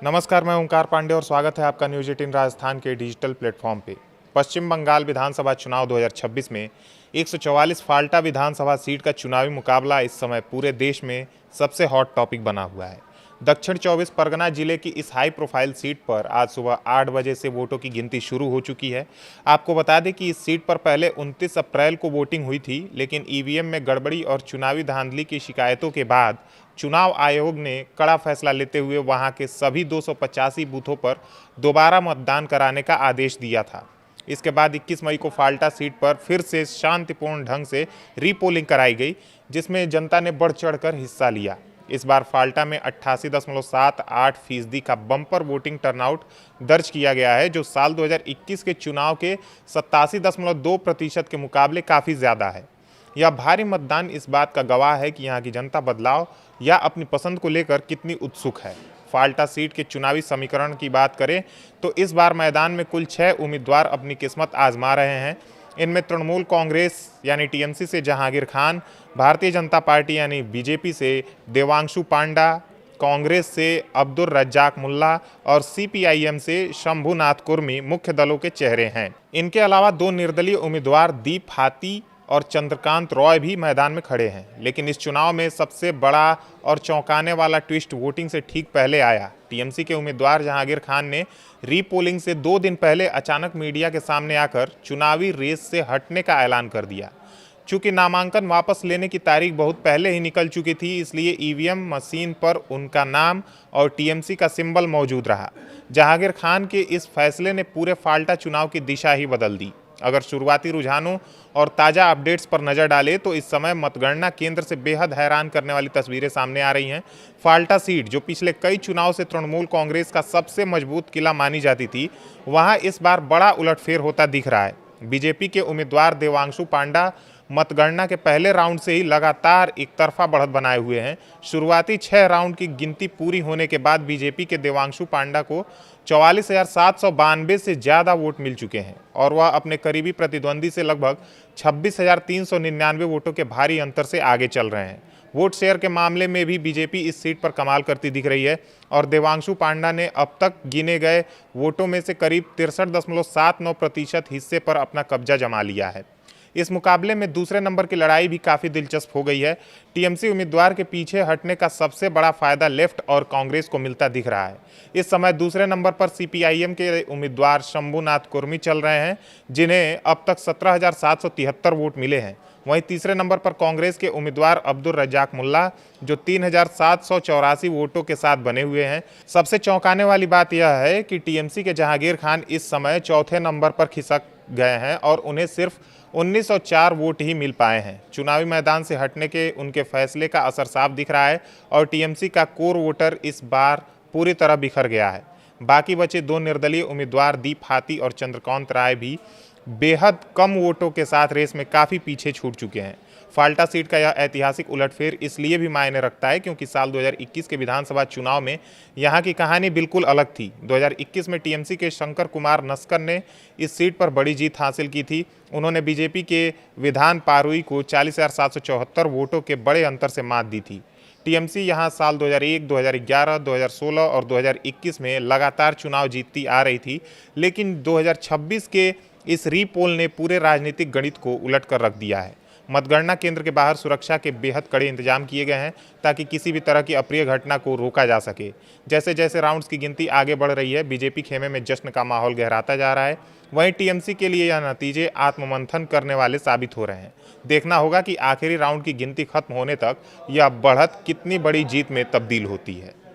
नमस्कार, मैं ओंकार पांडे और स्वागत है आपका न्यूज 18 राजस्थान के डिजिटल प्लेटफॉर्म पे। पश्चिम बंगाल विधानसभा चुनाव 2026 में 144 फाल्टा विधानसभा सीट का चुनावी मुकाबला इस समय पूरे देश में सबसे हॉट टॉपिक बना हुआ है। दक्षिण 24 परगना जिले की इस हाई प्रोफाइल सीट पर आज सुबह 8 बजे से वोटों की गिनती शुरू हो चुकी है। आपको बता दें कि इस सीट पर पहले 29 अप्रैल को वोटिंग हुई थी, लेकिन ईवीएम में गड़बड़ी और चुनावी धांधली की शिकायतों के बाद चुनाव आयोग ने कड़ा फैसला लेते हुए वहां के सभी 285 बूथों पर दोबारा मतदान कराने का आदेश दिया था। इसके बाद 21 मई को फाल्टा सीट पर फिर से शांतिपूर्ण ढंग से रीपोलिंग कराई गई, जिसमें जनता ने बढ़ चढ़कर हिस्सा लिया। इस बार फाल्टा में 88.78% का बम्पर वोटिंग टर्नआउट दर्ज किया गया है, जो साल 2021 के चुनाव के 87.2% के मुकाबले काफ़ी ज़्यादा है। यह भारी मतदान इस बात का गवाह है कि यहाँ की जनता बदलाव या अपनी पसंद को लेकर कितनी उत्सुक है। फाल्टा सीट के चुनावी समीकरण की बात करें तो इस बार मैदान में कुल 6 उम्मीदवार अपनी किस्मत आजमा रहे हैं। इनमें तृणमूल कांग्रेस यानी टीएमसी से जहांगीर खान, भारतीय जनता पार्टी यानी बीजेपी से देवांशु पांडा, कांग्रेस से अब्दुल रज्जाक मुल्ला और सीपीआईएम से शंभुनाथ कुर्मी मुख्य दलों के चेहरे हैं। इनके अलावा 2 निर्दलीय उम्मीदवार दीप हाथी और चंद्रकांत रॉय भी मैदान में खड़े हैं। लेकिन इस चुनाव में सबसे बड़ा और चौंकाने वाला ट्विस्ट वोटिंग से ठीक पहले आया। टीएमसी के उम्मीदवार जहांगीर खान ने रीपोलिंग से 2 दिन पहले अचानक मीडिया के सामने आकर चुनावी रेस से हटने का ऐलान कर दिया। चूंकि नामांकन वापस लेने की तारीख बहुत पहले ही निकल चुकी थी, इसलिए ईवीएम मशीन पर उनका नाम और टीएमसी का सिंबल मौजूद रहा। जहांगीर खान के इस फैसले ने पूरे फाल्टा चुनाव की दिशा ही बदल दी। अगर शुरुआती रुझानों और ताज़ा अपडेट्स पर नज़र डालें तो इस समय मतगणना केंद्र से बेहद हैरान करने वाली तस्वीरें सामने आ रही हैं। फाल्टा सीट, जो पिछले कई चुनाव से तृणमूल कांग्रेस का सबसे मजबूत किला मानी जाती थी, वहां इस बार बड़ा उलटफेर होता दिख रहा है। बीजेपी के उम्मीदवार देवांशु पांडा मतगणना के पहले राउंड से ही लगातार एक तरफा बढ़त बनाए हुए हैं। शुरुआती 6 राउंड की गिनती पूरी होने के बाद बीजेपी के देवांशु पांडा को 44,792 से ज़्यादा वोट मिल चुके हैं और वह अपने करीबी प्रतिद्वंदी से लगभग 26,399 वोटों के भारी अंतर से आगे चल रहे हैं। वोट शेयर के मामले में भी बीजेपी इस सीट पर कमाल करती दिख रही है और देवांशु पांडा ने अब तक गिने गए वोटों में से करीब 63.79% हिस्से पर अपना कब्जा जमा लिया है। इस मुकाबले में दूसरे नंबर की लड़ाई भी काफ़ी दिलचस्प हो गई है। टीएमसी उम्मीदवार के पीछे हटने का सबसे बड़ा फायदा लेफ्ट और कांग्रेस को मिलता दिख रहा है। इस समय दूसरे नंबर पर सीपीआईएम के उम्मीदवार शंभुनाथ कुर्मी चल रहे हैं, जिन्हें अब तक 17,773 वोट मिले हैं। वहीं तीसरे नंबर पर कांग्रेस के उम्मीदवार अब्दुल रज्जाक मुल्ला, जो 3,784 वोटों के साथ बने हुए हैं। सबसे चौंकाने वाली बात यह है कि टीएमसी के जहांगीर खान इस समय चौथे नंबर पर खिसक गए हैं और उन्हें सिर्फ 1904 वोट ही मिल पाए हैं। चुनावी मैदान से हटने के उनके फैसले का असर साफ दिख रहा है और टीएमसी का कोर वोटर इस बार पूरी तरह बिखर गया है। बाकी बचे 2 निर्दलीय उम्मीदवार दीप हाथी और चंद्रकांत राय भी बेहद कम वोटों के साथ रेस में काफ़ी पीछे छूट चुके हैं। फाल्टा सीट का यह ऐतिहासिक उलटफेर इसलिए भी मायने रखता है क्योंकि साल 2021 के विधानसभा चुनाव में यहाँ की कहानी बिल्कुल अलग थी। 2021 में टीएमसी के शंकर कुमार नस्कर ने इस सीट पर बड़ी जीत हासिल की थी। उन्होंने बीजेपी के विधान पारुई को 40,774 वोटों के बड़े अंतर से मात दी थी। टीएमसी यहाँ साल 2001, 2011, 2016 और 2021 में लगातार चुनाव जीतती आ रही थी, लेकिन 2026 के इस रीपोल ने पूरे राजनीतिक गणित को उलट कर रख दिया है। मतगणना केंद्र के बाहर सुरक्षा के बेहद कड़े इंतजाम किए गए हैं ताकि किसी भी तरह की अप्रिय घटना को रोका जा सके। जैसे जैसे राउंड्स की गिनती आगे बढ़ रही है, बीजेपी खेमे में जश्न का माहौल गहराता जा रहा है। वहीं टीएमसी के लिए यह नतीजे आत्ममंथन करने वाले साबित हो रहे हैं। देखना होगा कि आखिरी राउंड की गिनती खत्म होने तक यह बढ़त कितनी बड़ी जीत में तब्दील होती है।